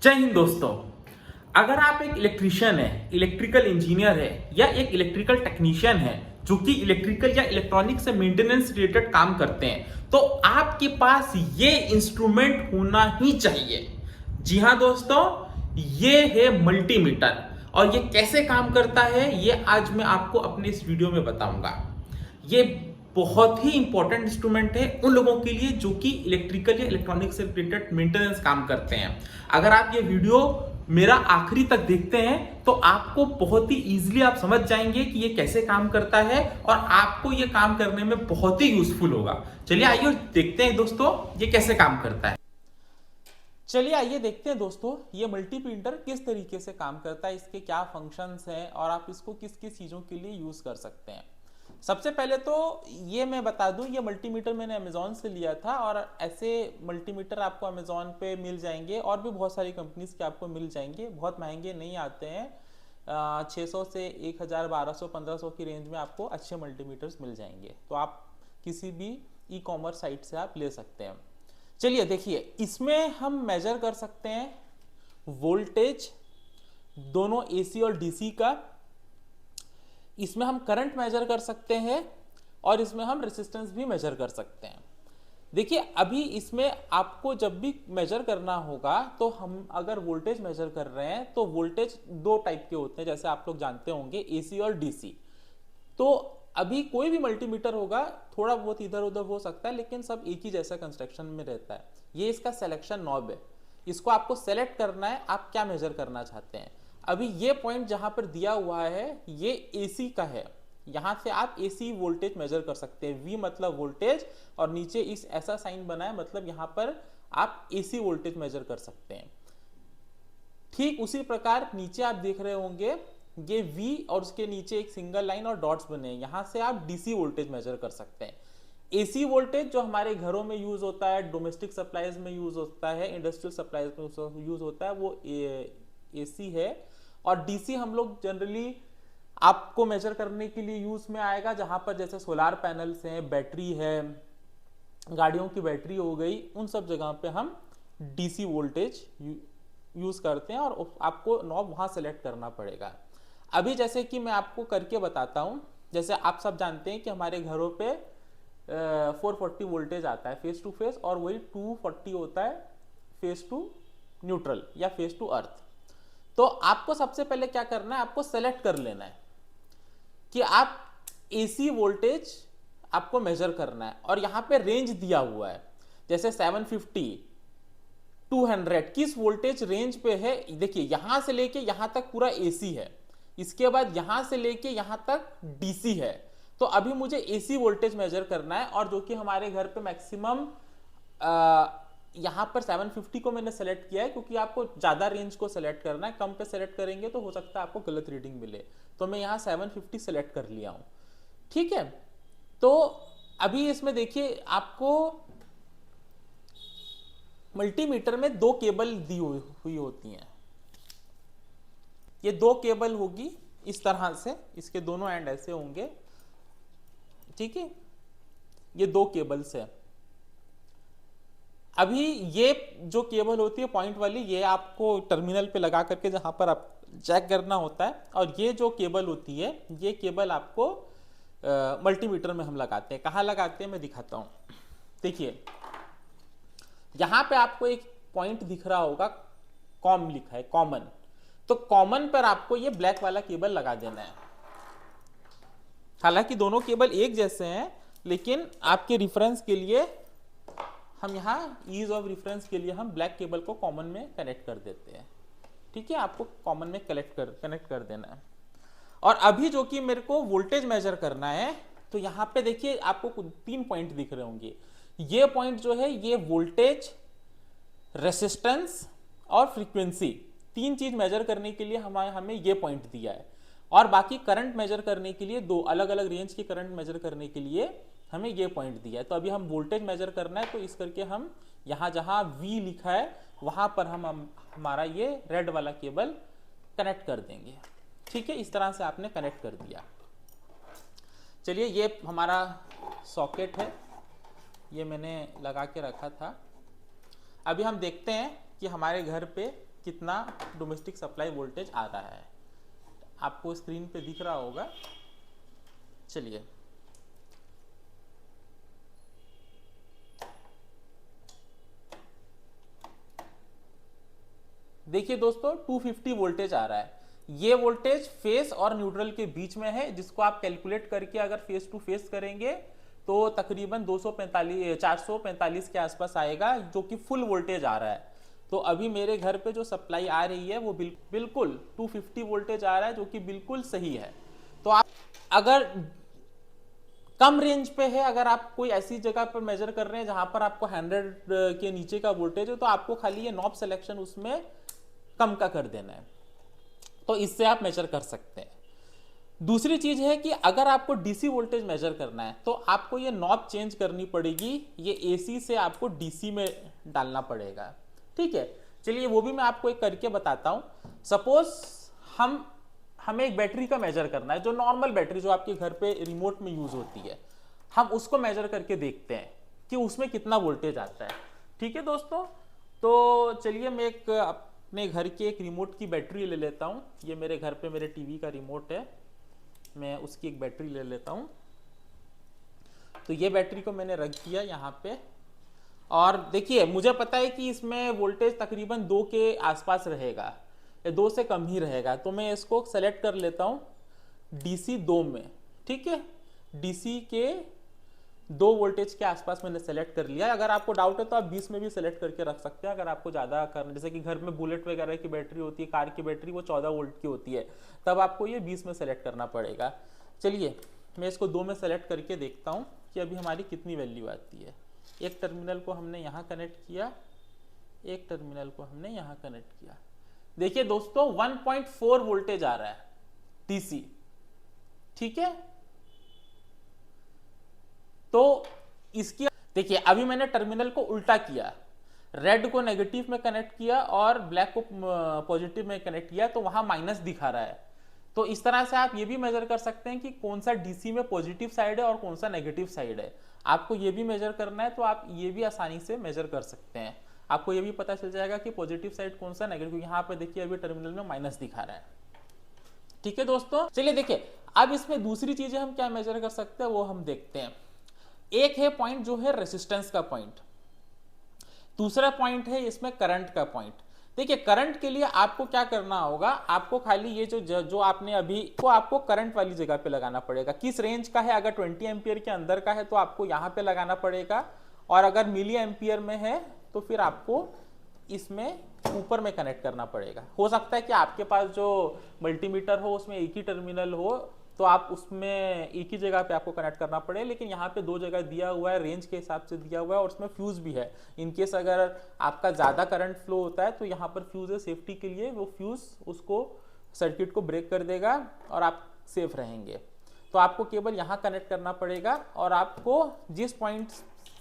जय हिंद दोस्तों। अगर आप एक इलेक्ट्रीशियन है, इलेक्ट्रिकल इंजीनियर है या एक इलेक्ट्रिकल टेक्नीशियन है जो कि इलेक्ट्रिकल या इलेक्ट्रॉनिक से मेंटेनेंस रिलेटेड काम करते हैं, तो आपके पास ये इंस्ट्रूमेंट होना ही चाहिए। जी हाँ दोस्तों, ये है मल्टीमीटर। और ये कैसे काम करता है ये आज मैं आपको अपने इस वीडियो में बताऊंगा। ये बहुत ही इंपॉर्टेंट इंस्ट्रूमेंट है उन लोगों के लिए जो कि इलेक्ट्रिकल या इलेक्ट्रॉनिक से रिलेटेड मेंटेनेंस काम करते हैं। अगर आप ये वीडियो मेरा आखिरी तक देखते हैं तो आपको बहुत ही इजीली आप समझ जाएंगे कि ये कैसे काम करता है और आपको ये काम करने में बहुत ही यूजफुल होगा। चलिए आइए देखते हैं दोस्तों ये कैसे काम करता है। चलिए आइए देखते हैं दोस्तों ये मल्टीमीटर किस तरीके से काम करता है, इसके क्या फंक्शंस हैं और आप इसको किस किस चीज़ों के लिए यूज़ कर सकते हैं। सबसे पहले तो ये मैं बता दूं, ये मल्टीमीटर मैंने अमेजोन से लिया था और ऐसे मल्टीमीटर आपको अमेजोन पे मिल जाएंगे और भी बहुत सारी कंपनीज के आपको मिल जाएंगे। बहुत महंगे नहीं आते हैं, 600 से 1000, 1200, 1500 की रेंज में आपको अच्छे मल्टीमीटर्स मिल जाएंगे। तो आप किसी भी ई कॉमर्स साइट से आप ले सकते हैं। चलिए देखिए, इसमें हम मेजर कर सकते हैं वोल्टेज दोनों एसी और डीसी का, इसमें हम करंट मेजर कर सकते हैं और इसमें हम रेजिस्टेंस भी मेजर कर सकते हैं। देखिए अभी इसमें आपको जब भी मेजर करना होगा तो हम अगर वोल्टेज मेजर कर रहे हैं तो वोल्टेज दो टाइप के होते हैं, जैसे आप लोग जानते होंगे, एसी और डीसी। तो अभी कोई भी मल्टीमीटर होगा थोड़ा बहुत इधर उधर हो सकता है, लेकिन सब एक ही जैसा कंस्ट्रक्शन में रहता है। ये इसका सिलेक्शन नॉब है, इसको आपको सेलेक्ट करना है आप क्या मेजर करना चाहते हैं। अभी ये पॉइंट जहां पर दिया हुआ है ये एसी का है, यहां से आप एसी वोल्टेज मेजर कर सकते हैं। वी मतलब वोल्टेज और नीचे इस ऐसा साइन बना है, मतलब यहां पर आप एसी वोल्टेज मेजर कर सकते हैं। ठीक उसी प्रकार नीचे आप देख रहे होंगे ये V और उसके नीचे एक सिंगल लाइन और डॉट्स बने हैं, यहां से आप डीसी वोल्टेज मेजर कर सकते हैं। एसी वोल्टेज जो हमारे घरों में यूज होता है, डोमेस्टिक सप्लाईज में यूज होता है, इंडस्ट्रियल सप्लाईज में यूज होता है, वो एसी है। और डीसी हम लोग जनरली आपको मेजर करने के लिए यूज में आएगा जहां पर जैसे सोलार पैनल्स हैं, बैटरी है, गाड़ियों की बैटरी हो गई, उन सब जगह पे हम डीसी वोल्टेज यूज करते हैं और आपको नॉब वहां सेलेक्ट करना पड़ेगा। अभी जैसे कि मैं आपको करके बताता हूं, जैसे आप सब जानते हैं कि हमारे घरों पे 440 वोल्टेज आता है फेस टू फेस और वही 240 होता है फेस टू न्यूट्रल या फेस टू अर्थ। तो आपको सबसे पहले क्या करना है, आपको सेलेक्ट कर लेना है कि आप एसी वोल्टेज आपको मेजर करना है और यहां पे रेंज दिया हुआ है, जैसे 750, 200 किस वोल्टेज रेंज पे है। देखिए यहां से लेके यहां तक पूरा एसी है, इसके बाद यहां से लेके यहां तक डीसी है। तो अभी मुझे एसी वोल्टेज मेजर करना है और जो कि हमारे घर पे मैक्सिमम यहां पर 750 को मैंने सेलेक्ट किया है, क्योंकि आपको ज्यादा रेंज को सेलेक्ट करना है, कम पे सेलेक्ट करेंगे तो हो सकता है आपको गलत रीडिंग मिले। तो मैं यहां 750 सेलेक्ट कर लिया हूं, ठीक है। तो अभी इसमें देखिए आपको मल्टीमीटर में दो केबल दी हुई होती हैं। ये दो केबल होगी इस तरह से, इसके दोनों एंड ऐसे होंगे, ठीक है। ये दो केबल्स है। अभी ये जो केबल होती है पॉइंट वाली, ये आपको टर्मिनल पे लगा करके जहां पर आप चेक करना होता है, और ये जो केबल होती है ये केबल आपको मल्टीमीटर में हम लगाते हैं। कहाँ लगाते हैं मैं दिखाता हूं। देखिए यहां पे आपको एक पॉइंट दिख रहा होगा, कॉम लिखा है, कॉमन। तो कॉमन पर आपको ये ब्लैक वाला केबल लगा देना है। हालांकि दोनों केबल एक जैसे हैं, लेकिन आपके रेफरेंस के लिए हम यहाँ ईज ऑफ रेफरेंस के लिए हम ब्लैक केबल को कॉमन में कनेक्ट कर देते हैं, ठीक है। आपको कॉमन में कनेक्ट कर देना है। और अभी जो कि मेरे को वोल्टेज मेजर करना है, तो यहाँ पे देखिए आपको 3 पॉइंट दिख रहे होंगे। ये पॉइंट जो है ये वोल्टेज, रेसिस्टेंस और फ्रीक्वेंसी, 3 चीज मेजर करने के लिए हमें ये पॉइंट दिया है। और बाकी करंट मेजर करने के लिए, दो अलग अलग रेंज की करंट मेजर करने के लिए हमें ये पॉइंट दिया है। तो अभी हम वोल्टेज मेजर करना है, तो इस करके हम यहां जहां V लिखा है वहां पर हम हमारा ये रेड वाला केबल कनेक्ट कर देंगे, ठीक है। इस तरह से आपने कनेक्ट कर दिया। चलिए ये हमारा सॉकेट है, ये मैंने लगा के रखा था। अभी हम देखते हैं कि हमारे घर पे कितना डोमेस्टिक सप्लाई वोल्टेज आ रहा है। आपको स्क्रीन पे दिख रहा होगा। चलिए देखिए दोस्तों 250 वोल्टेज आ रहा है। ये वोल्टेज फेस और न्यूट्रल के बीच में है, जिसको आप कैलकुलेट करके अगर फेस टू फेस करेंगे तो तकरीबन 445 के आसपास आएगा, जो कि फुल वोल्टेज आ रहा है। तो अभी मेरे घर पे जो सप्लाई आ रही है वो बिल्कुल 250 वोल्टेज आ रहा है, जो कि बिल्कुल सही है। तो आप अगर कम रेंज पे है, अगर आप कोई ऐसी जगह पर मेजर कर रहे हैं जहां पर आपको 100 के नीचे का वोल्टेज है, तो आपको खाली ये नॉब सिलेक्शन उसमें कम का कर देना है, तो इससे आप मेजर कर सकते हैं। दूसरी चीज है कि अगर आपको डीसी वोल्टेज मेजर करना है तो आपको ये नॉब चेंज करनी पड़ेगी, ये एसी से आपको डीसी में डालना पड़ेगा। ठीक है, चलिए वो भी मैं आपको एक करके बताता हूं। सपोज हमें एक बैटरी का मेजर करना है, जो नॉर्मल बैटरी जो आपके घर पे रिमोट में यूज होती है, हम उसको मेजर करके देखते हैं कि उसमें कितना वोल्टेज आता है। ठीक है दोस्तों, तो चलिए मैं एक अपने घर के एक रिमोट की बैटरी ले लेता हूं। ये मेरे घर पे मेरे टीवी का रिमोट है, मैं उसकी एक बैटरी ले लेता हूं। तो ये बैटरी को मैंने रख दिया यहाँ पे, और देखिए मुझे पता है कि इसमें वोल्टेज तकरीबन 2 के आसपास रहेगा, 2 से कम ही रहेगा। तो मैं इसको सेलेक्ट कर लेता हूं DC 2 में। ठीक है, DC के 2 वोल्टेज के आसपास मैंने सेलेक्ट कर लिया। अगर आपको डाउट है तो आप 20 में भी सेलेक्ट करके रख सकते हैं। अगर आपको ज़्यादा करना, जैसे कि घर में बुलेट वगैरह की बैटरी होती है, कार की बैटरी वो 14 वोल्ट की होती है, तब आपको ये 20 में सेलेक्ट करना पड़ेगा। चलिए मैं इसको 2 में सेलेक्ट करके देखता हूँ कि अभी हमारी कितनी वैल्यू आती है। एक टर्मिनल को हमने यहाँ कनेक्ट किया, एक टर्मिनल को हमने यहाँ कनेक्ट किया। देखिए दोस्तों 1.4 वोल्टेज आ रहा है DC। ठीक है, तो इसकी देखिए अभी मैंने टर्मिनल को उल्टा किया, रेड को नेगेटिव में कनेक्ट किया और ब्लैक को पॉजिटिव में कनेक्ट किया, तो वहां माइनस दिखा रहा है। तो इस तरह से आप ये भी मेजर कर सकते हैं कि कौन सा DC में पॉजिटिव साइड है और कौन सा नेगेटिव साइड है। आपको ये भी मेजर करना है तो आप ये भी आसानी से मेजर कर सकते हैं। आपको ये भी पता चल जाएगा कि पॉजिटिव साइड कौन सा, नेगेटिव। यहाँ पे देखिए अभी टर्मिनल में माइनस दिखा रहा है। ठीक है दोस्तों, चलिए देखिए अब इसमें दूसरी चीजें हम क्या मेजर कर सकते हैं वो हम देखते हैं। एक है पॉइंट जो है रेसिस्टेंस का पॉइंट, दूसरा पॉइंट है इसमें करंट का पॉइंट। देखिए करंट के लिए आपको क्या करना होगा, आपको खाली ये जो आपने अभी को आपको करंट वाली जगह पे लगाना पड़ेगा। किस रेंज का है, अगर 20 एम्पियर के अंदर का है तो आपको यहाँ पे लगाना पड़ेगा, और अगर मिली एम्पियर में है तो फिर आपको इसमें ऊपर में कनेक्ट करना पड़ेगा। हो सकता है कि आपके पास जो मल्टीमीटर हो उसमें एक ही टर्मिनल हो, तो आप उसमें एक ही जगह पे आपको कनेक्ट करना पड़े, लेकिन यहाँ पे 2 जगह दिया हुआ है, रेंज के हिसाब से दिया हुआ है, और उसमें फ्यूज भी है। इनकेस अगर आपका ज़्यादा करंट फ्लो होता है तो यहाँ पर फ्यूज है सेफ्टी के लिए, वो फ्यूज उसको सर्किट को ब्रेक कर देगा और आप सेफ रहेंगे। तो आपको केवल यहाँ कनेक्ट करना पड़ेगा, और आपको जिस पॉइंट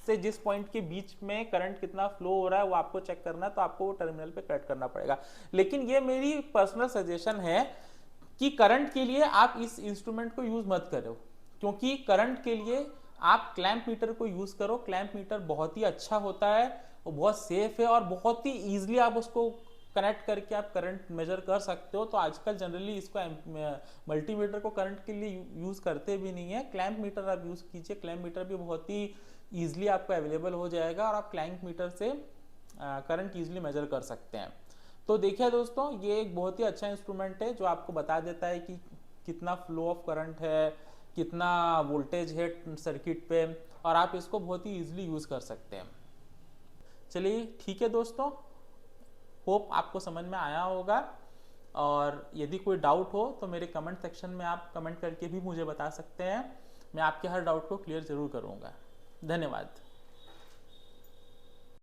से जिस पॉइंट के बीच में करंट कितना फ्लो हो रहा है वो आपको चेक करना है, तो आपको वो टर्मिनल पे कनेक्ट करना पड़ेगा। लेकिन ये मेरी पर्सनल सजेशन है कि करंट के लिए आप इस इंस्ट्रूमेंट को यूज मत करो, क्योंकि करंट के लिए आप क्लैंप मीटर को यूज करो। क्लैंप मीटर बहुत ही अच्छा होता है, वो बहुत सेफ है, और बहुत ही ईजिली आप उसको कनेक्ट करके आप करंट मेजर कर सकते हो। तो आजकल जनरली इसको मल्टीमीटर को करंट के लिए यूज करते भी नहीं है, क्लैंप मीटर आप यूज कीजिए। क्लैंप मीटर भी बहुत ही ईजिली आपको अवेलेबल हो जाएगा, और आप क्लैंप मीटर से करंट ईजिली मेजर कर सकते हैं। तो देखिए दोस्तों ये एक बहुत ही अच्छा इंस्ट्रूमेंट है जो आपको बता देता है कि कितना फ्लो ऑफ करंट है, कितना वोल्टेज है सर्किट पे, और आप इसको बहुत ही इजीली यूज कर सकते हैं। चलिए ठीक है दोस्तों, होप आपको समझ में आया होगा, और यदि कोई डाउट हो तो मेरे कमेंट सेक्शन में आप कमेंट करके भी मुझे बता सकते हैं। मैं आपके हर डाउट को क्लियर जरूर करूंगा। धन्यवाद।